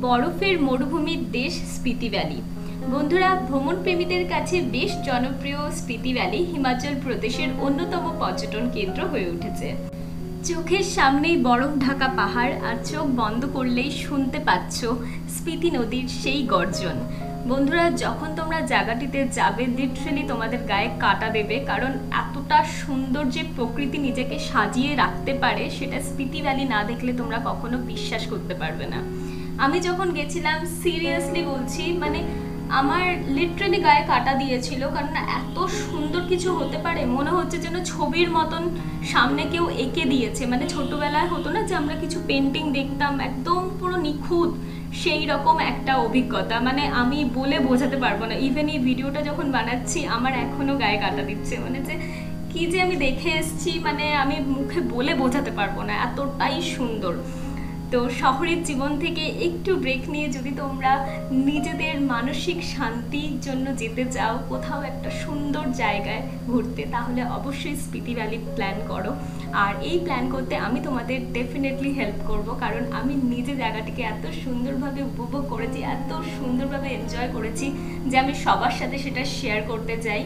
বরফের মরুভূমির দেশ স্পিতি ভ্যালি। বন্ধুরা, ভ্রমণ প্রেমীদের কাছে বেশ জনপ্রিয় স্পিতি ভ্যালি হিমাচল প্রদেশের অন্যতম পর্যটন কেন্দ্র হয়ে উঠেছে। চোখের সামনেই বরফ ঢাকা পাহাড়, আর চোখ বন্ধ করলেই শুনতে পাচ্ছ স্পিতি নদীর সেই গর্জন। বন্ধুরা, যখন তোমরা জায়গাটিতে যাবে লিটারালি তোমাদের গায়ে কাঁটা দেবে, কারণ এতটা সুন্দর যে প্রকৃতি নিজেকে সাজিয়ে রাখতে পারে সেটা স্পিতি ভ্যালি না দেখলে তোমরা কখনো বিশ্বাস করতে পারবে না। আমি যখন গেছিলাম সিরিয়াসলি বলছি, মানে আমার লিটারালি গায়ে কাটা দিয়েছিল, কারণ এত সুন্দর কিছু হতে পারে মনে হচ্ছে যেন ছবির মতন সামনে কেউ এঁকে দিয়েছে। মানে ছোটবেলায় হতো না যে আমরা কিছু পেন্টিং দেখতাম একদম পুরো নিখুঁত, সেই রকম একটা অভিজ্ঞতা। মানে আমি বলে বোঝাতে পারবো না। ইভেন এই ভিডিওটা যখন বানাচ্ছি আমার এখনো গায়ে কাটা দিচ্ছে, মানে যে কি যে আমি দেখে এসেছি, মানে আমি মুখে বলে বোঝাতে পারবো না, এতটাই সুন্দর। তো শহরের জীবন থেকে একটু ব্রেক নিয়ে যদি তোমরা নিজেদের মানসিক শান্তির জন্য যেতে চাও কোথাও একটা সুন্দর জায়গায় ঘুরতে, তাহলে অবশ্যই স্পিতি ভ্যালি প্ল্যান করো। আর এই প্ল্যান করতে আমি তোমাদের ডেফিনেটলি হেল্প করব, কারণ আমি নিজে জায়গাটিকে এত সুন্দরভাবে উপভোগ করেছি, এত সুন্দরভাবে এনজয় করেছি যে আমি সবার সাথে সেটা শেয়ার করতে চাই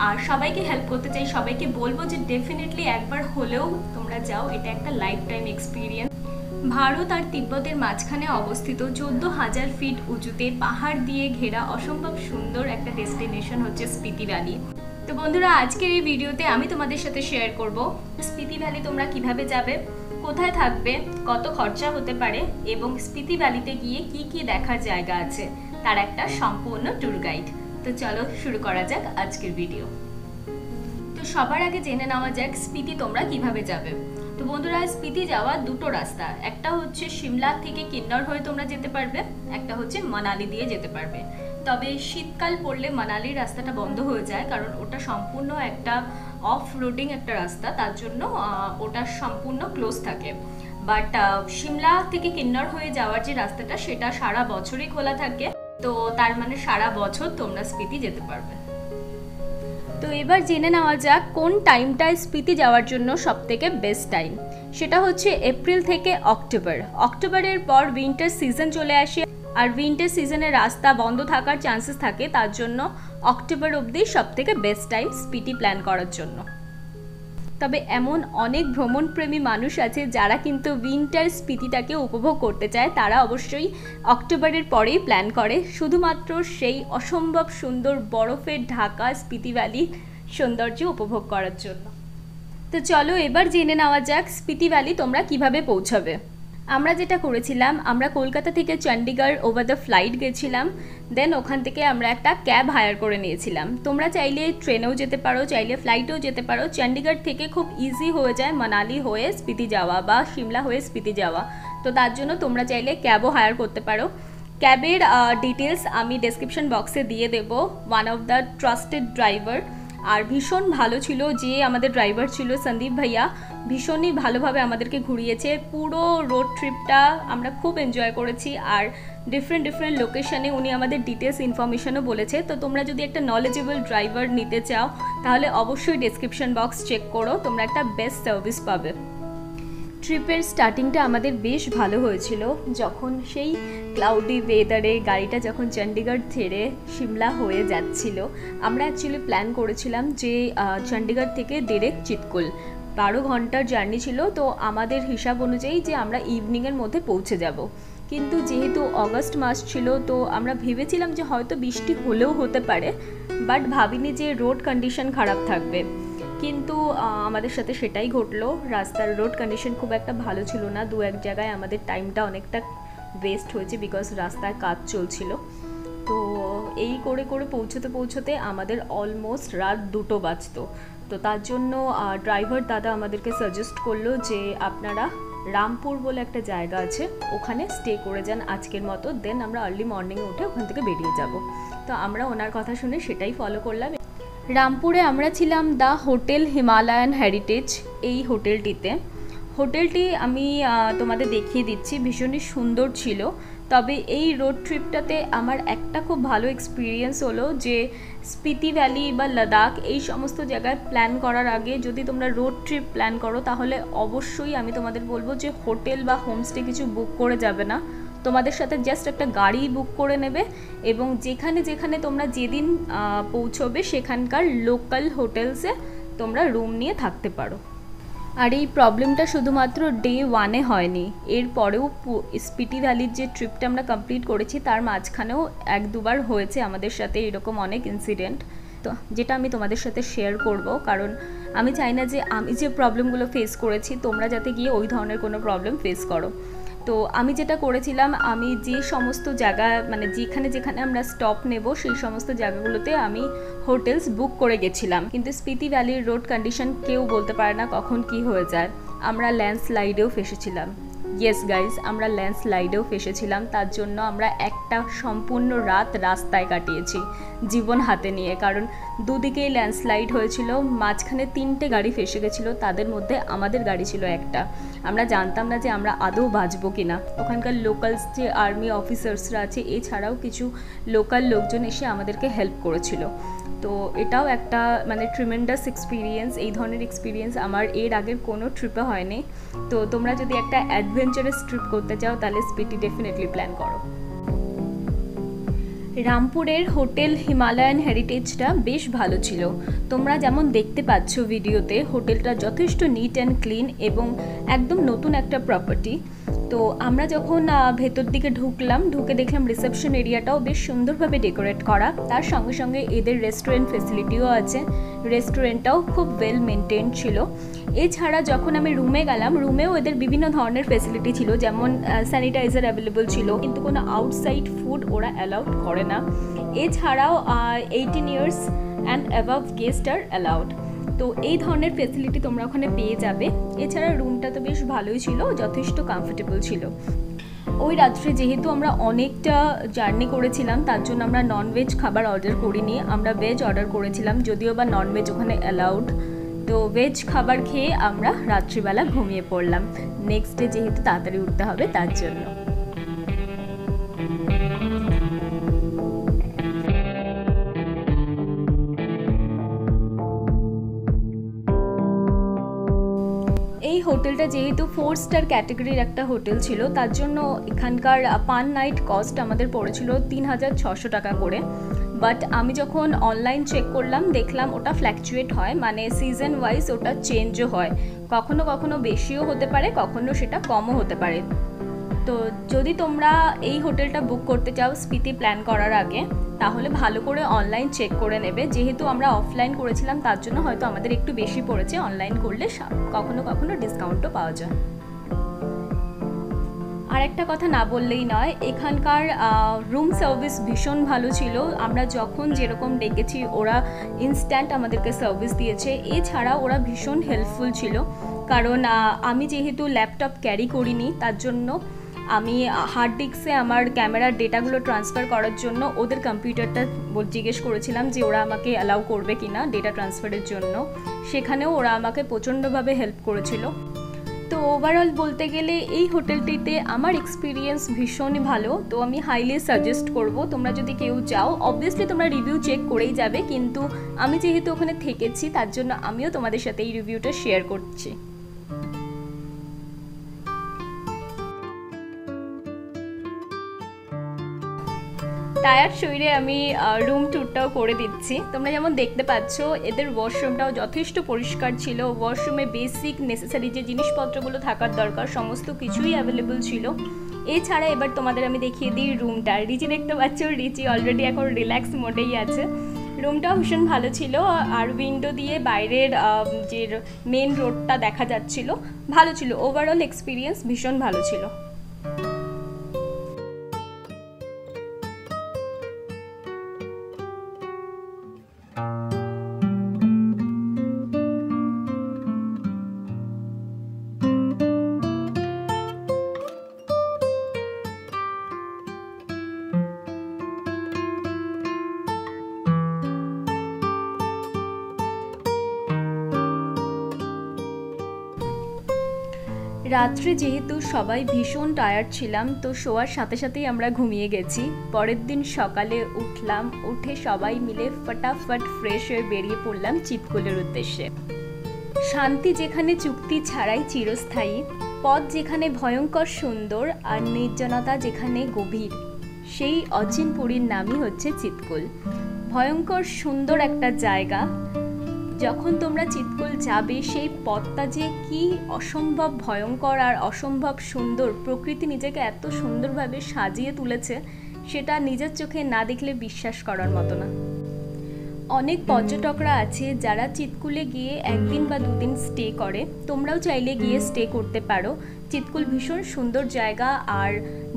আর সবাইকে হেল্প করতে চাই। সবাইকে বলবো যে ডেফিনেটলি একবার হলেও তোমরা যাও, এটা একটা লাইফ টাইম এক্সপিরিয়েন্স। ভারত আর তিব্বতের মাঝখানে অবস্থিত 14,000 ফিট উঁচুতে পাহাড় দিয়ে ঘেরা অসম্ভব সুন্দর একটা ডেস্টিনেশন হচ্ছে স্পিতি ভ্যালি। তো বন্ধুরা, আজকের এই ভিডিওতে আমি তোমাদের সাথে শেয়ার করব স্পিতি ভ্যালি তোমরা কিভাবে যাবে, কোথায় থাকবে, কত খরচা হতে পারে এবং স্পিতি ভ্যালিতে গিয়ে কি কি দেখার জায়গা আছে তার একটা সম্পূর্ণ ট্যুর গাইড। তো চলো শুরু করা যাক আজকের ভিডিও। তো সবার আগে জেনে নেওয়া যাক স্পিতি তোমরা কিভাবে যাবে। তো বন্ধুরা, স্পিতি যাওয়ার দুটো রাস্তা, একটা হচ্ছে সিমলা থেকে কিন্নর হয়ে তোমরা যেতে পারবে, একটা হচ্ছে মানালি দিয়ে যেতে পারবে। তবে শীতকাল পড়লে মানালির রাস্তাটা বন্ধ হয়ে যায়, কারণ ওটা সম্পূর্ণ একটা অফ রোডিং একটা রাস্তা, তার জন্য ওটা সম্পূর্ণ ক্লোজ থাকে। বাট সিমলা থেকে কিন্নর হয়ে যাওয়ার যে রাস্তাটা সেটা সারা বছরই খোলা থাকে। তো তার মানে সারা বছর তোমরা স্পিতি যেতে পারবে। তো এবার জেনে নেওয়া যাক কোন টাইমটায় স্পিতি যাওয়ার জন্য সবথেকে বেস্ট টাইম। সেটা হচ্ছে এপ্রিল থেকে অক্টোবর। অক্টোবরের পর উইন্টার সিজন চলে আসে, আর উইন্টার সিজনে রাস্তা বন্ধ থাকার চান্সেস থাকে, তার জন্য অক্টোবর অবধি সবথেকে বেস্ট টাইম স্পিতি প্ল্যান করার জন্য। তবে এমন অনেক ভ্রমণপ্রেমী মানুষ আছে যারা কিন্তু উইন্টার স্পিতিটাকে উপভোগ করতে চায়, তারা অবশ্যই অক্টোবরের পরেই প্ল্যান করে, শুধুমাত্র সেই অসম্ভব সুন্দর বরফের ঢাকা স্পিতি ভ্যালি সৌন্দর্য উপভোগ করার জন্য। তো চলো এবার জেনে নেওয়া যাক স্পিতি ভ্যালি তোমরা কিভাবে পৌঁছাবে। আমরা যেটা করেছিলাম, আমরা কলকাতা থেকে চণ্ডীগড় ওভার দ্য ফ্লাইট গেছিলাম, দেন ওখান থেকে আমরা একটা ক্যাব হায়ার করে নিয়েছিলাম। তোমরা চাইলে ট্রেনেও যেতে পারো, চাইলে ফ্লাইটেও যেতে পারো। চণ্ডীগড় থেকে খুব ইজি হয়ে যায় মানালি হয়ে স্পিতি যাওয়া বা সিমলা হয়ে স্পিতি যাওয়া, তো তার জন্য তোমরা চাইলে ক্যাবও হায়ার করতে পারো। ক্যাবের ডিটেলস আমি ডেসক্রিপশন বক্সে দিয়ে দেবো। One of the trusted driver, আর ভীষণ ভালো ছিল যে আমাদের ড্রাইভার ছিল সন্দীপ ভাইয়া, ভীষণই ভালোভাবে আমাদেরকে ঘুরিয়েছে। পুরো রোড ট্রিপটা আমরা খুব এনজয় করেছি, আর ডিফারেন্ট লোকেশনে উনি আমাদের ডিটেলস ইনফরমেশনও বলেছে। তো তোমরা যদি একটা নলেজেবল ড্রাইভার নিতে চাও তাহলে অবশ্যই ডেসক্রিপশন বক্স চেক করো, তোমরা একটা বেস্ট সার্ভিস পাবে। ট্রিপের স্টার্টিংটা আমাদের বেশ ভালো হয়েছিল, যখন সেই ক্লাউডি ওয়েদারে গাড়িটা যখন চণ্ডীগড় ছেড়ে সিমলা হয়ে যাচ্ছিল। আমরা অ্যাকচুয়ালি প্ল্যান করেছিলাম যে চণ্ডীগড় থেকে ডিরেক্ট চিতকুল, 12 ঘন্টার জার্নি ছিল। তো আমাদের হিসাব অনুযায়ী যে আমরা ইভিনিংয়ের মধ্যে পৌঁছে যাব, কিন্তু যেহেতু অগস্ট মাস ছিল তো আমরা ভেবেছিলাম যে হয়তো বৃষ্টি হলেও হতে পারে, বাট ভাবিনি যে রোড কন্ডিশন খারাপ থাকবে। কিন্তু আমাদের সাথে সেটাই ঘটলো। রাস্তার রোড কন্ডিশন খুব একটা ভালো ছিল না, দু এক জায়গায় আমাদের টাইমটা অনেকটা ওয়েস্ট হয়েছে বিকজ রাস্তায় কাজ চলছিল। তো এই করে পৌঁছতে আমাদের অলমোস্ট রাত 2টো বাজতো। তো তার জন্য ড্রাইভার দাদা আমাদেরকে সাজেস্ট করলো যে আপনারা রামপুর বলে একটা জায়গা আছে, ওখানে স্টে করে যান আজকের মতো, দেন আমরা আর্লি মর্নিংয়ে উঠে ওখান থেকে বেরিয়ে যাব। তো আমরা ওনার কথা শুনে সেটাই ফলো করলাম। রামপুরে আমরা ছিলাম দ্য হোটেল হিমালয়ান হেরিটেজ, এই হোটেলটি আমি তোমাদের দেখিয়ে দিচ্ছি, ভীষণই সুন্দর ছিল। তবে এই রোড ট্রিপটাতে আমার একটা খুব ভালো এক্সপিরিয়েন্স হলো যে স্পিতি ভ্যালি বা লাদাখ এই সমস্ত জায়গায় প্ল্যান করার আগে যদি তোমরা রোড ট্রিপ প্ল্যান করো তাহলে অবশ্যই আমি তোমাদের বলবো যে হোটেল বা হোমস্টে কিছু বুক করে যাবে না। তোমাদের সাথে জাস্ট একটা গাড়ি বুক করে নেবে এবং যেখানে যেখানে তোমরা যেদিন পৌঁছবে সেখানকার লোকাল হোটেলসে তোমরা রুম নিয়ে থাকতে পারো। আর এই প্রবলেমটা শুধুমাত্র ডে 1-এ হয়নি, এরপরেও স্পিতি ভ্যালির যে ট্রিপটা আমরা কমপ্লিট করেছি তার মাঝখানেও 1-2বার হয়েছে আমাদের সাথে এরকম অনেক ইনসিডেন্ট, তো যেটা আমি তোমাদের সাথে শেয়ার করব, কারণ আমি চাই না যে আমি যে প্রবলেমগুলো ফেস করেছি তোমরা যাতে গিয়ে ওই ধরনের কোনো প্রবলেম ফেস করো। তো আমি যেটা করেছিলাম, আমি যে সমস্ত জায়গা মানে যেখানে যেখানে আমরা স্টপ নেব সেই সমস্ত জায়গাগুলোতে আমি হোটেলস বুক করে গেছিলাম, কিন্তু স্পিতি ভ্যালির রোড কন্ডিশন কেউ বলতে পারে না কখন কি হয়ে যায়। আমরা ল্যান্ডস্লাইডেও ফেসেছিলাম, ইয়েস গাইজ, আমরা ল্যান্ডস্লাইডেও ফেসেছিলাম। তার জন্য আমরা একটা সম্পূর্ণ রাত রাস্তায় কাটিয়েছি জীবন হাতে নিয়ে, কারণ দুদিকেই ল্যান্ডস্লাইড হয়েছিল, মাঝখানে 3টে গাড়ি ফেসে গেছিলো, তাদের মধ্যে আমাদের গাড়ি ছিল একটা। আমরা জানতাম না যে আমরা আদৌ বাঁচবো কিনা। ওখানকার লোকালস যে আর্মি অফিসার্সরা আছে এছাড়াও কিছু লোকাল লোকজন এসে আমাদেরকে হেল্প করেছিল। তো এটাও একটা মানে ট্রিমেন্ডাস এক্সপিরিয়েন্স, এই ধরনের এক্সপিরিয়েন্স আমার এর আগের কোনো ট্রিপে হয়নি। তো তোমরা যদি একটা অ্যাডভেঞ্চারাস ট্রিপ করতে চাও তাহলে স্পিতি ডেফিনেটলি প্ল্যান করো। রামপুরের হোটেল হিমালয়ান হেরিটেজটা বেশ ভালো ছিল, তোমরা যেমন দেখতে পাচ্ছ ভিডিওতে। হোটেলটা যথেষ্ট নিট অ্যান্ড ক্লিন এবং একদম নতুন একটা প্রপার্টি। তো আমরা যখন ভেতর দিকে ঢুকে দেখলাম রিসেপশন এরিয়াটাও বেশ সুন্দরভাবে ডেকোরেট করা, তার সঙ্গে সঙ্গে এদের রেস্টুরেন্ট ফেসিলিটিও আছে, রেস্টুরেন্টটাও খুব ওয়েল মেনটেন ছিল। এছাড়া যখন আমি রুমে গেলাম, রুমেও এদের বিভিন্ন ধরনের ফেসিলিটি ছিল, যেমন স্যানিটাইজার অ্যাভেলেবল ছিল, কিন্তু কোনো আউটসাইড ফুড ওরা অ্যালাউড করে না। এছাড়াও 18 years and above guest R allowed. তো এই ধরনের ফেসিলিটি তোমরা ওখানে পেয়ে যাবে। এছাড়া রুমটা তো বেশ ভালোই ছিল, যথেষ্ট কমফোর্টেবল ছিল। ওই রাত্রে যেহেতু আমরা অনেকটা জার্নি করেছিলাম তার জন্য আমরা ননভেজ খাবার অর্ডার করিনি, আমরা ভেজ অর্ডার করেছিলাম, যদিও বা ননভেজ ওখানে অ্যালাউড। তো ভেজ খাবার খেয়ে আমরা রাত্রিবেলা ঘুমিয়ে পড়লাম, নেক্সট ডে যেহেতু তাড়াতাড়ি উঠতে হবে তার জন্য। এই হোটেলটা যেহেতু 4 স্টার ক্যাটাগরির একটা হোটেল ছিল তার জন্য এখানকার পার নাইট কস্ট আমাদের পড়েছিল 3600 টাকা করে। বাট আমি যখন অনলাইন চেক করলাম দেখলাম ওটা ফ্ল্যাকচুয়েট হয়, মানে সিজন ওয়াইজ ওটা চেঞ্জও হয়, কখনো কখনো বেশিও হতে পারে, কখনো সেটা কমও হতে পারে। তো যদি তোমরা এই হোটেলটা বুক করতে চাও স্পিতি প্ল্যান করার আগে, তাহলে ভালো করে অনলাইন চেক করে নেবে। যেহেতু আমরা অফলাইন করেছিলাম তার জন্য হয়তো আমাদের একটু বেশি পড়েছে, অনলাইন করলে কখনো কখনো ডিসকাউন্টও পাওয়া যায়। আর একটা কথা না বললেই নয়, এখানকার রুম সার্ভিস ভীষণ ভালো ছিল। আমরা যখন যেরকম ডেকেছি ওরা ইনস্ট্যান্ট আমাদেরকে সার্ভিস দিয়েছে। এছাড়া ওরা ভীষণ হেল্পফুল ছিল, কারণ আমি যেহেতু ল্যাপটপ ক্যারি করিনি তার জন্য আমি হার্ড ডিস্কে আমার ক্যামেরার ডেটাগুলো ট্রান্সফার করার জন্য ওদের কম্পিউটারটা জিজ্ঞেস করেছিলাম যে ওরা আমাকে অ্যালাউ করবে কিনা ডেটা ট্রান্সফারের জন্য, সেখানেও ওরা আমাকে প্রচণ্ডভাবে হেল্প করেছিল। তো ওভারঅল বলতে গেলে এই হোটেলটিতে আমার এক্সপিরিয়েন্স ভীষণই ভালো, তো আমি হাইলি সাজেস্ট করব তোমরা যদি কেউ যাও। অবভিয়াসলি তোমরা রিভিউ চেক করেই যাবে, কিন্তু আমি যেহেতু ওখানে থেকেছি তার জন্য আমিও তোমাদের সাথে এই রিভিউটা শেয়ার করছি। টায়ার্ড শরীরে আমি রুম ট্যুরটাও করে দিচ্ছি। তোমরা যেমন দেখতে পাচ্ছ এদের ওয়াশরুমটাও যথেষ্ট পরিষ্কার ছিল, ওয়াশরুমে বেসিক নেসেসারি যে জিনিসপত্রগুলো থাকার দরকার সমস্ত কিছুই অ্যাভেলেবল ছিল। এছাড়া এবার তোমাদের আমি দেখিয়ে দিই রুমটা। রিচি দেখতে পাচ্ছ, রিচি অলরেডি এখন রিল্যাক্স মোডেই আছে। রুমটাও ভীষণ ভালো ছিল, আর উইন্ডো দিয়ে বাইরের যে মেন রোডটা দেখা যাচ্ছিল, ভালো ছিল। ওভারঅল এক্সপিরিয়েন্স ভীষণ ভালো ছিল। রাত্রে যেহেতু সবাই ভীষণ টায়ার্ড ছিলাম, তো শোয়ার সাথে সাথেই আমরা ঘুমিয়ে গেছি। পরের দিন সকালে উঠলাম, উঠে সবাই মিলে ফটাফট ফ্রেশ হয়ে বেরিয়ে পড়লাম চিৎকুলের উদ্দেশ্যে। শান্তি যেখানে চুক্তি ছাড়াই চিরস্থায়ী, পথ যেখানে ভয়ঙ্কর সুন্দর আর নির্জনতা যেখানে গভীর, সেই অচিনপুরীর নামই হচ্ছে চিৎকুল। ভয়ঙ্কর সুন্দর একটা জায়গা। যখন তোমরা চিৎকুল যাবে, সেই পথটা যে কি অসম্ভব ভয়ঙ্কর আর অসম্ভব সুন্দর, প্রকৃতি নিজেকে এত সুন্দরভাবে সাজিয়ে তুলেছে, সেটা নিজের চোখে না দেখলে বিশ্বাস করার মতো না। অনেক পর্যটকরা আছে যারা চিৎকুলে গিয়ে একদিন বা দুদিন স্টে করে, তোমরাও চাইলে গিয়ে স্টে করতে পারো। চিৎকুল ভীষণ সুন্দর জায়গা, আর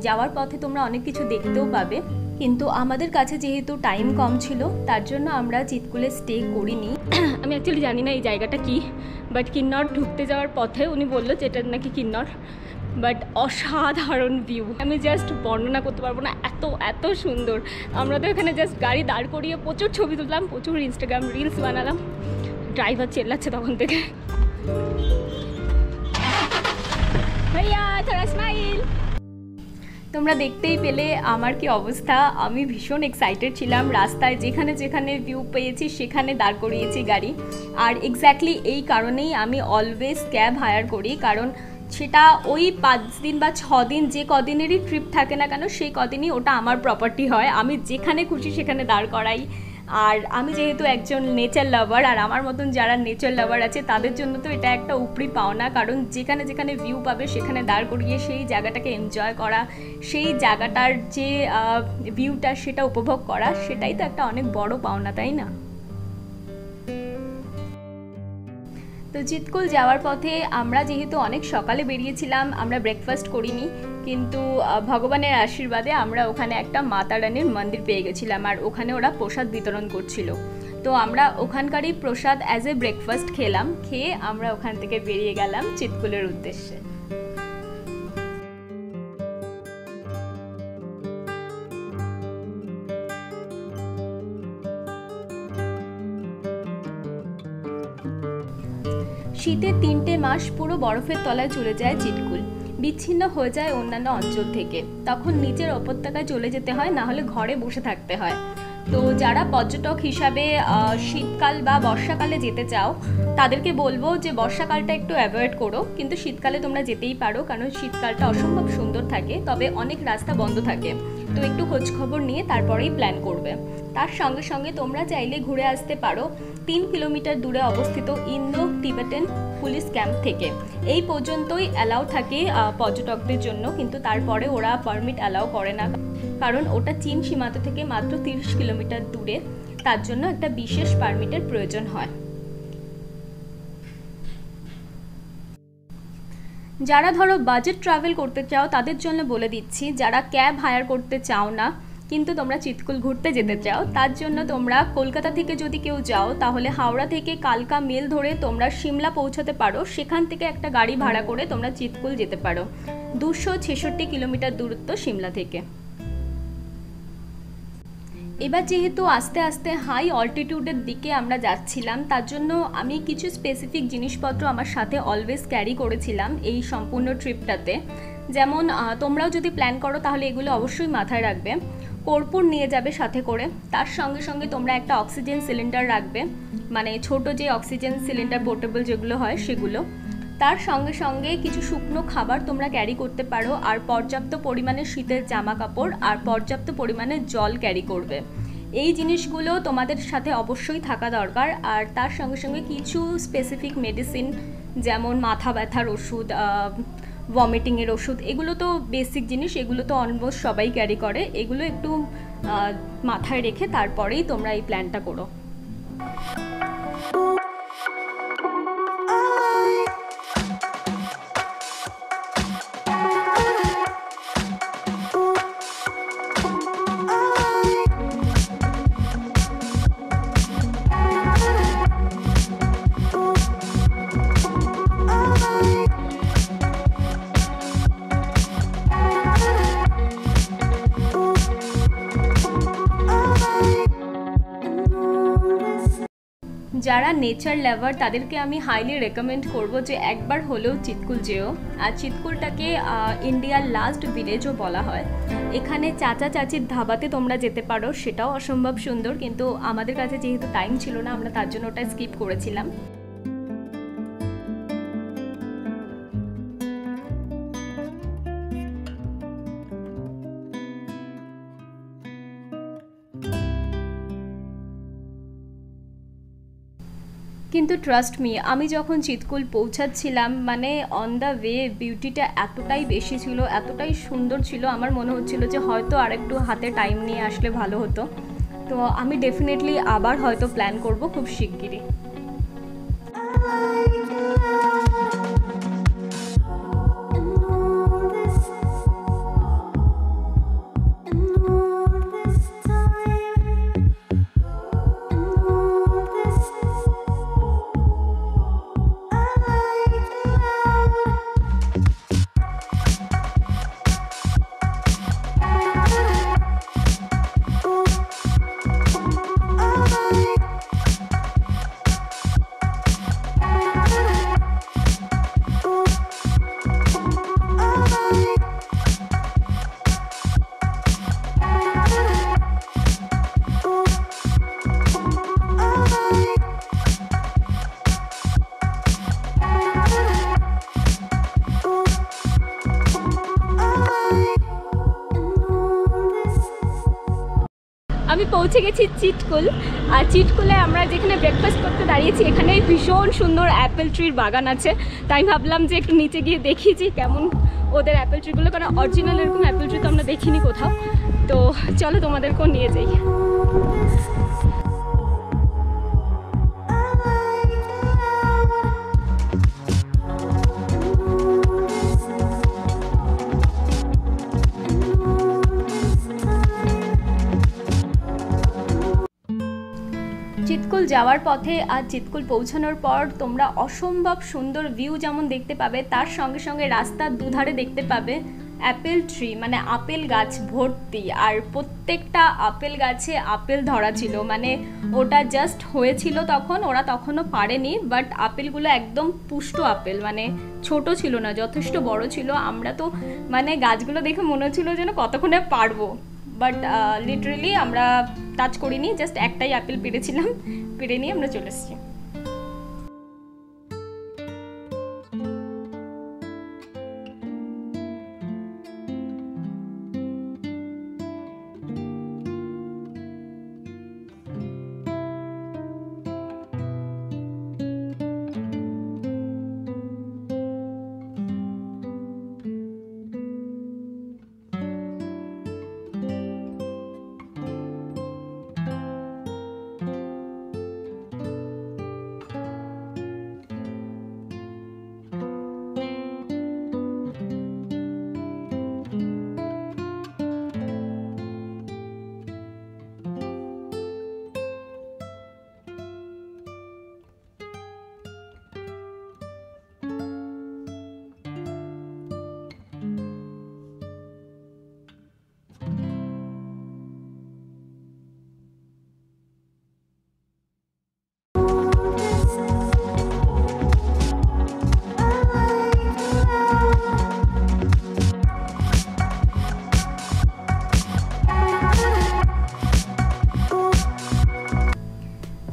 যাওয়ার পথে তোমরা অনেক কিছু দেখতেও পাবে। কিন্তু আমাদের কাছে যেহেতু টাইম কম ছিল, তার জন্য আমরা চিৎকুলে স্টে করিনি। আমি অ্যাকচুয়ালি জানি না এই জায়গাটা কি, বাট কিন্নর ঢুকতে যাওয়ার পথে উনি বললো যে এটা নাকি কিন্নর। বাট অসাধারণ ভিউ, আমি জাস্ট বর্ণনা করতে পারবো না, এত এত সুন্দর। আমরা তো এখানে জাস্ট গাড়ি দাঁড় করিয়ে প্রচুর ছবি তুললাম, প্রচুর ইনস্টাগ্রাম রিলস বানালাম। ড্রাইভার চেল্লাচ্ছে তখন থেকে, ভাইয়া থোড়া স্মাইল। তোমরা দেখতেই পেলে আমার কি অবস্থা। আমি ভীষণ এক্সাইটেড ছিলাম। রাস্তায় যেখানে যেখানে ভিউ পেয়েছি সেখানে দাঁড় করিয়েছি গাড়ি। আর এক্স্যাক্টলি এই কারণেই আমি অলওয়েজ ক্যাব হায়ার করি, কারণ সেটা ওই 5 দিন বা 6 দিন যে কদিনেরই ট্রিপ থাকে না কেন, সেই কদিনই ওটা আমার প্রপার্টি হয়। আমি যেখানে খুশি সেখানে দাঁড় করাই। আর আমি যেহেতু একজন নেচার লাভার, আর আমার মতন যারা নেচার লাভার আছে তাদের জন্য তো এটা একটা উপরি পাওনা, কারণ যেখানে যেখানে ভিউ পাবে সেখানে দাঁড় করিয়ে সেই জায়গাটাকে এনজয় করা, সেই জায়গাটার যে ভিউটা সেটা উপভোগ করা, সেটাই তো একটা অনেক বড় পাওনা, তাই না? তো চিৎকুল যাওয়ার পথে আমরা যেহেতু অনেক সকালে বেরিয়েছিলাম, আমরা ব্রেকফাস্ট করিনি, কিন্তু ভগবানের আশীর্বাদে আমরা ওখানে একটা মাতা রানীর মন্দির পেয়ে গেছিলাম, আর ওখানে ওরা প্রসাদ বিতরণ করছিল। তো আমরা ওখানকারই প্রসাদ অ্যাজ এ ব্রেকফাস্ট খেলাম। খেয়ে আমরা ওখান থেকে বেরিয়ে গেলাম চিৎকুলের উদ্দেশ্যে। শীতের 3টে মাস পুরো বরফের তলায় চলে যায় চিৎকুল, বিচ্ছিন্ন হয়ে যায় অন্যান্য অঞ্চল থেকে। তখন নিচের উপত্যকায় চলে যেতে হয়, না হলে ঘরে বসে থাকতে হয়। তো যারা পর্যটক হিসাবে শীতকাল বা বর্ষাকালে যেতে চাও, তাদেরকে বলবো যে বর্ষাকালটা একটু অ্যাভয়েড করো, কিন্তু শীতকালে তোমরা যেতেই পারো, কারণ শীতকালটা অসম্ভব সুন্দর থাকে, তবে অনেক রাস্তা বন্ধ থাকে। তো একটু খোঁজখবর নিয়ে তারপরেই প্ল্যান করবে। তার সঙ্গে সঙ্গে তোমরা চাইলে ঘুরে আসতে পারো 3 কিলোমিটার দূরে অবস্থিত ইন্দো টিবেটান পুলিশ ক্যাম্প থেকে। এই পর্যন্তই অ্যালাউ থাকে পর্যটকদের জন্য, কিন্তু তারপরে ওরা পারমিট অ্যালাউ করে না, কারণ ওটা চীন সীমান্ত থেকে মাত্র 30 কিলোমিটার দূরে। তার জন্য একটা বিশেষ পারমিটের প্রয়োজন হয়। যারা ধরো বাজেট ট্রাভেল করতে চাও তাদের জন্য বলে দিচ্ছি, যারা ক্যাব হায়ার করতে চাও না কিন্তু তোমরা চিৎকুল ঘুরতে যেতে চাও, তার জন্য তোমরা কলকাতা থেকে যদি কেউ যাও, তাহলে হাওড়া থেকে কালকা মেল ধরে তোমরা সিমলা পৌঁছাতে পারো। সেখান থেকে একটা গাড়ি ভাড়া করে তোমরা চিৎকুল যেতে পারো। 266 কিলোমিটার দূরত্ব সিমলা থেকে। এবার যেহেতু আস্তে আস্তে হাই অল্টিটিউডের দিকে আমরা যাচ্ছিলাম, তার জন্য আমি কিছু স্পেসিফিক জিনিসপত্র আমার সাথে অলওয়েজ ক্যারি করেছিলাম এই সম্পূর্ণ ট্রিপটাতে। যেমন তোমরাও যদি প্ল্যান করো তাহলে এগুলো অবশ্যই মাথায় রাখবে। কর্পূর নিয়ে যাবে সাথে করে, তার সঙ্গে সঙ্গে তোমরা একটা অক্সিজেন সিলিন্ডার রাখবে, মানে ছোট যে অক্সিজেন সিলিন্ডার পোর্টেবল যেগুলো হয় সেগুলো। তার সঙ্গে সঙ্গে কিছু শুকনো খাবার তোমরা ক্যারি করতে পারো, আর পর্যাপ্ত পরিমাণে শীতের জামা কাপড় আর পর্যাপ্ত পরিমাণে জল ক্যারি করবে। এই জিনিসগুলো তোমাদের সাথে অবশ্যই থাকা দরকার। আর তার সঙ্গে সঙ্গে কিছু স্পেসিফিক মেডিসিন, যেমন মাথা ব্যথার ওষুধ, ভমিটিংয়ের ওষুধ, এগুলো তো বেসিক জিনিস, এগুলো তো অলমোস্ট সবাই ক্যারি করে। এগুলো একটু মাথায় রেখে তারপরেই তোমরা এই প্ল্যানটা করো। যারা নেচার লাভার তাদেরকে আমি হাইলি রেকমেন্ড করব যে একবার হলেও চিৎকুল যেও। আর চিৎকুলটাকে ইন্ডিয়ার লাস্ট ভিলেজও বলা হয়। এখানে চাচা চাচির ধাবাতে তোমরা যেতে পারো, সেটাও অসম্ভব সুন্দর, কিন্তু আমাদের কাছে যেহেতু টাইম ছিল না আমরা তার জন্য ওটা স্কিপ করেছিলাম। কিন্তু ট্রাস্ট মি, আমি যখন চিৎকুল পৌঁছাচ্ছিলাম মানে অন দ্য ওয়ে বিউটিটা এতটাই বেশি ছিল, এতটাই সুন্দর ছিল, আমার মনে হচ্ছিল যে হয়তো আরেকটু হাতে টাইম নিয়ে আসলে ভালো হতো। তো আমি ডেফিনেটলি আবার হয়তো প্ল্যান করব খুব শিগগিরই। আমি পৌঁছে গেছি চিৎকুল। আর চিৎকুলে আমরা যেখানে ব্রেকফাস্ট করতে দাঁড়িয়েছি এখানে ভীষণ সুন্দর অ্যাপেল ট্রির বাগান আছে, তাই ভাবলাম যে একটু নিচে গিয়ে দেখি যে কেমন ওদের অ্যাপেল ট্রিগুলো, কারণ অরিজিনাল এরকম অ্যাপেল ট্রি তো আমরা দেখিনি কোথাও। তো চলো তোমাদেরকেও নিয়ে যাই। চিৎকুল যাওয়ার পথে আর চিৎকুল পৌঁছানোর পর তোমরা অসম্ভব সুন্দর ভিউ যেমন দেখতে পাবে, তার সঙ্গে সঙ্গে রাস্তার দুধারে দেখতে পাবে অ্যাপেল ট্রি, মানে আপেল গাছ ভর্তি। আর প্রত্যেকটা আপেল গাছে আপেল ধরা ছিল, মানে ওটা জাস্ট হয়েছিল তখন, ওরা তখনও পারেনি, বাট আপেলগুলো একদম পুষ্ট আপেল, মানে ছোট ছিল না, যথেষ্ট বড় ছিল। আমরা তো মানে গাছগুলো দেখে মনে হচ্ছিল যেন কতক্ষণে পারবো, বাট লিটারেলি আমরা টাচ করিনি, জাস্ট একটাই আপেল পেরেছিলাম, পেরে নিয়ে আমরা চলে এসেছি।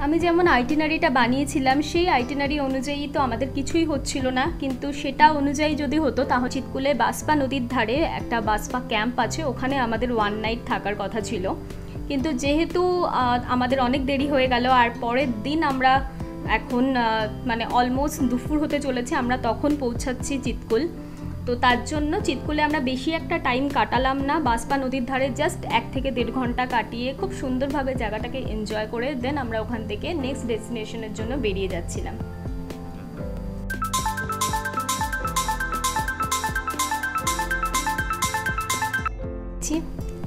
আমি যেমন আইটিনারিটা বানিয়েছিলাম সেই আইটিনারি অনুযায়ী তো আমাদের কিছুই হচ্ছিল না, কিন্তু সেটা অনুযায়ী যদি হতো তাহলে চিৎকুলে বাসপা নদীর ধারে একটা বাসপা ক্যাম্প আছে, ওখানে আমাদের 1 নাইট থাকার কথা ছিল। কিন্তু যেহেতু আমাদের অনেক দেরি হয়ে গেল আর পরের দিন আমরা এখন মানে অলমোস্ট দুপুর হতে চলেছে, আমরা তখন পৌঁছাচ্ছি চিৎকুল। তো তার জন্য চিৎকুলে আমরা বেশি একটা টাইম কাটালাম না, বাসপা নদীর ধারে জাস্ট 1 থেকে 1.5 ঘন্টা কাটিয়ে খুব সুন্দরভাবে জায়গাটাকে এনজয় করে দেন আমরা ওখান থেকে নেক্সট ডেস্টিনেশনের জন্য বেরিয়ে যাচ্ছিলাম।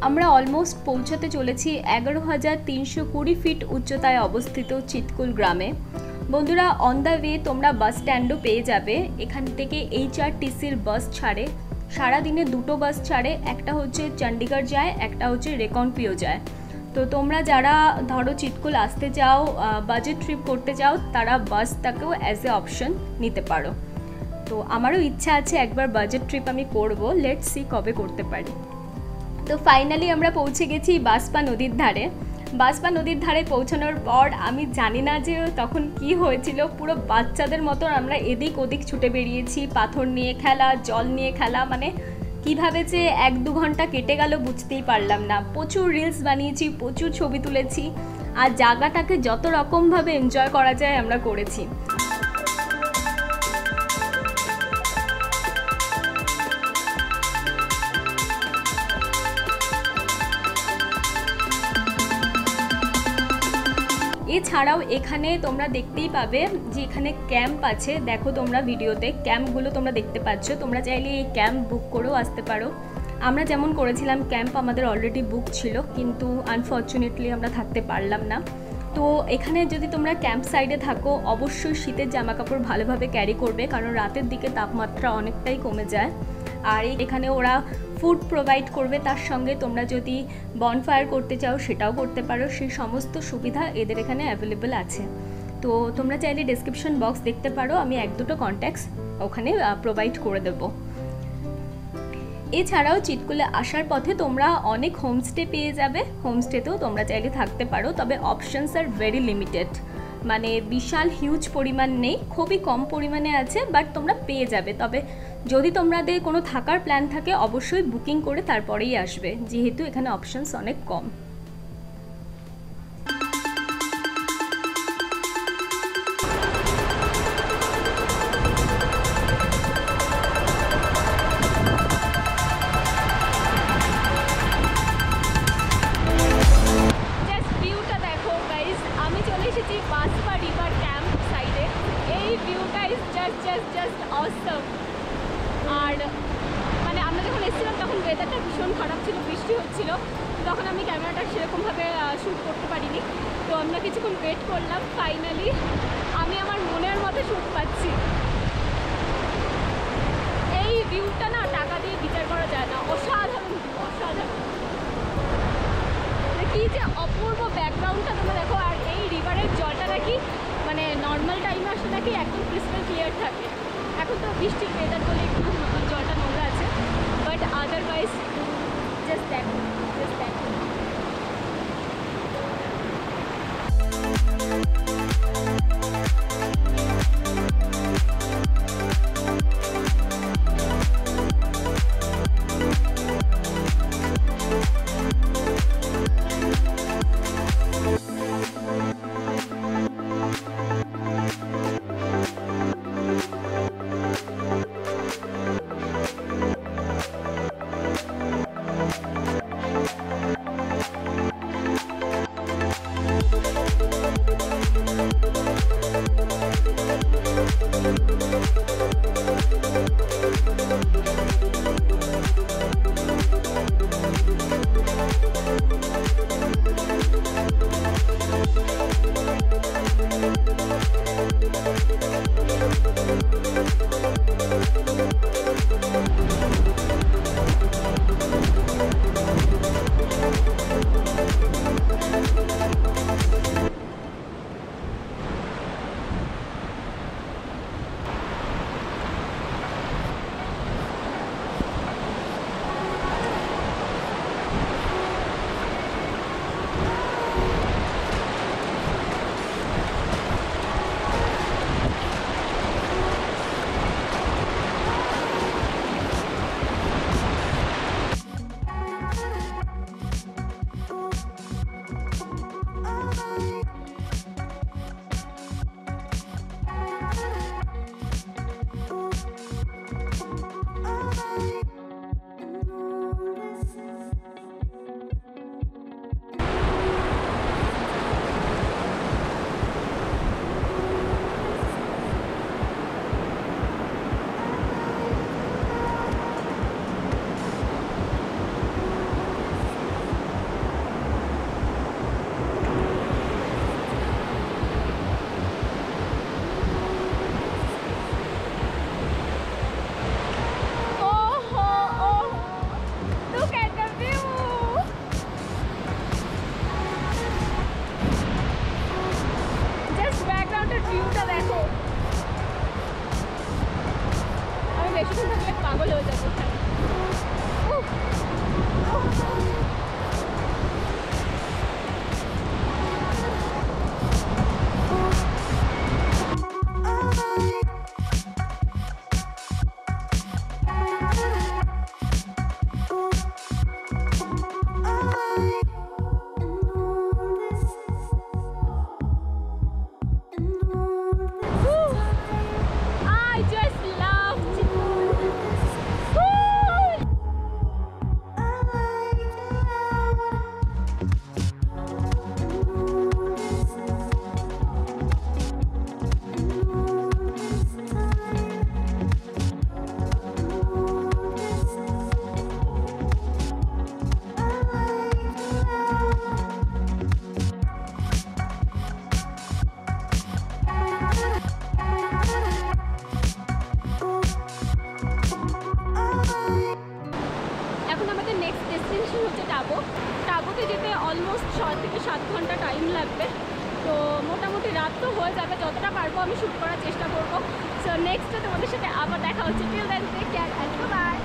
আমরা অলমোস্ট পৌঁছাতে চলেছি 11,320 ফিট উচ্চতায় অবস্থিত চিৎকুল গ্রামে। বন্ধুরা, অন দ্য ওয়ে তোমরা বাস স্ট্যান্ডও পেয়ে যাবে। এখান থেকে HRTCর বাস ছাড়ে, সারাদিনে 2টো বাস ছাড়ে, একটা হচ্ছে চণ্ডীগড় যায়, একটা হচ্ছে রেকনপিও যায়। তো তোমরা যারা ধরো চিৎকুল আসতে চাও, বাজেট ট্রিপ করতে চাও, তারা বাসটাকেও অ্যাজ এ অপশন নিতে পারো। তো আমারও ইচ্ছা আছে একবার বাজেট ট্রিপ আমি করব, লেটস সি কবে করতে পারি। তো ফাইনালি আমরা পৌঁছে গেছি বাসপা নদীর ধারে। বাসপা নদীর ধারে পৌঁছানোর পর আমি জানি না যে তখন কি হয়েছিল, পুরো বাচ্চাদের মতো আমরা এদিক ওদিক ছুটে বেরিয়েছি, পাথর নিয়ে খেলা, জল নিয়ে খেলা, মানে কিভাবে যে 1-2 ঘন্টা কেটে গেল বুঝতেই পারলাম না। প্রচুর রিলস বানিয়েছি, প্রচুর ছবি তুলেছি। আর জায়গাটাকে যত রকমভাবে এনজয় করা যায় আমরা করেছি। এছাড়াও এখানে তোমরা দেখতেই পাবে যে এখানে ক্যাম্প আছে, দেখো তোমরা ভিডিওতে ক্যাম্পগুলো তোমরা দেখতে পাচ্ছ। তোমরা চাইলে এই ক্যাম্প বুক করেও আসতে পারো। আমরা যেমন করেছিলাম ক্যাম্প আমাদের অলরেডি বুক ছিল, কিন্তু আনফর্চুনেটলি আমরা থাকতে পারলাম না। তো এখানে যদি তোমরা ক্যাম্প সাইডে থাকো অবশ্যই শীতের জামাকাপড় ভালোভাবে ক্যারি করবে, কারণ রাতের দিকে তাপমাত্রা অনেকটাই কমে যায়। আর এখানে ওরা ফুড প্রোভাইড করবে, তার সঙ্গে তোমরা যদি বনফায়ার করতে চাও সেটাও করতে পারো। সেই সমস্ত সুবিধা এদের এখানে অ্যাভেলেবেল আছে। তো তোমরা চাইলে ডেসক্রিপশন বক্স দেখতে পারো, আমি 1-2 কন্ট্যাক্টস ওখানে প্রোভাইড করে দেবো। এছাড়াও চিৎকুলে আসার পথে তোমরা অনেক হোমস্টে পেয়ে যাবে, হোমস্টেতেও তোমরা চাইলে থাকতে পারো, তবে অপশনস আর ভেরি লিমিটেড, মানে বিশাল হিউজ পরিমাণ নেই, খুবই কম পরিমাণে আছে, বাট তোমরা পেয়ে যাবে। তবে যদি তোমাদের কোনো থাকার প্ল্যান থাকে অবশ্যই বুকিং করে তারপরেই আসবে, যেহেতু এখানে অপশনস অনেক কম। জাস্ট অসম। আর মানে আমরা যখন এসেছিলাম তখন ওয়েদারটা ভীষণ খারাপ ছিল, বৃষ্টি হচ্ছিল, তখন আমি ক্যামেরাটা সেরকমভাবে শ্যুট করতে পারিনি। তো আমরা কিছুক্ষণ ওয়েট করলাম, ফাইনালি আমি আমার মনের মতো শ্যুট পাচ্ছি। এই ভিউটা না টাকা দিয়ে বিচার করা যায় না, অসাধারণ অসাধারণ। কি যে অপূর্ব ব্যাকগ্রাউন্ডটা তোমরা দেখো। আর এই রিভারের জলটা নাকি মানে নর্মাল টাইমে আসলে নাকি একদম ক্রিস্টাল ক্লিয়ার থাকে। এখন তো বৃষ্টির ওয়েদার বলে একটু জলটা নোংরা আছে, বাট আদারওয়াইজ জাস্ট দেখো, জাস্ট দেখো। এখন আমাদের নেক্সট ডেস্টিনেশন হচ্ছে টাবো। টাবোতে যেতে অলমোস্ট 6 থেকে 7 ঘন্টা টাইম লাগবে। তো মোটামুটি রাত তো হয়ে যাবে, যতটা পারবো আমি শ্যুট করার চেষ্টা করবো। সো নেক্সটে তোমাদের সাথে আবার দেখা হচ্ছে। Till then take care and bye.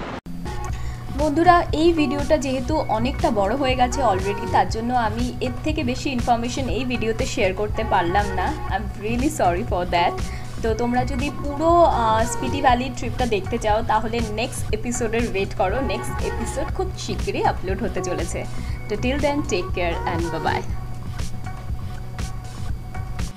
বন্ধুরা, এই ভিডিওটা যেহেতু অনেকটা বড় হয়ে গেছে অলরেডি, তার জন্য আমি এর থেকে বেশি ইনফরমেশন এই ভিডিওতে শেয়ার করতে পারলাম না। I am really sorry for that. তো তোমরা যদি পুরো স্পিতি ভ্যালি ট্রিপটা দেখতে চাও তাহলে নেক্সট এপিসোডের ওয়েট করো। নেক্সট এপিসোড খুব শিগগিরই আপলোড হতে চলেছে। তো till then take care and bye by.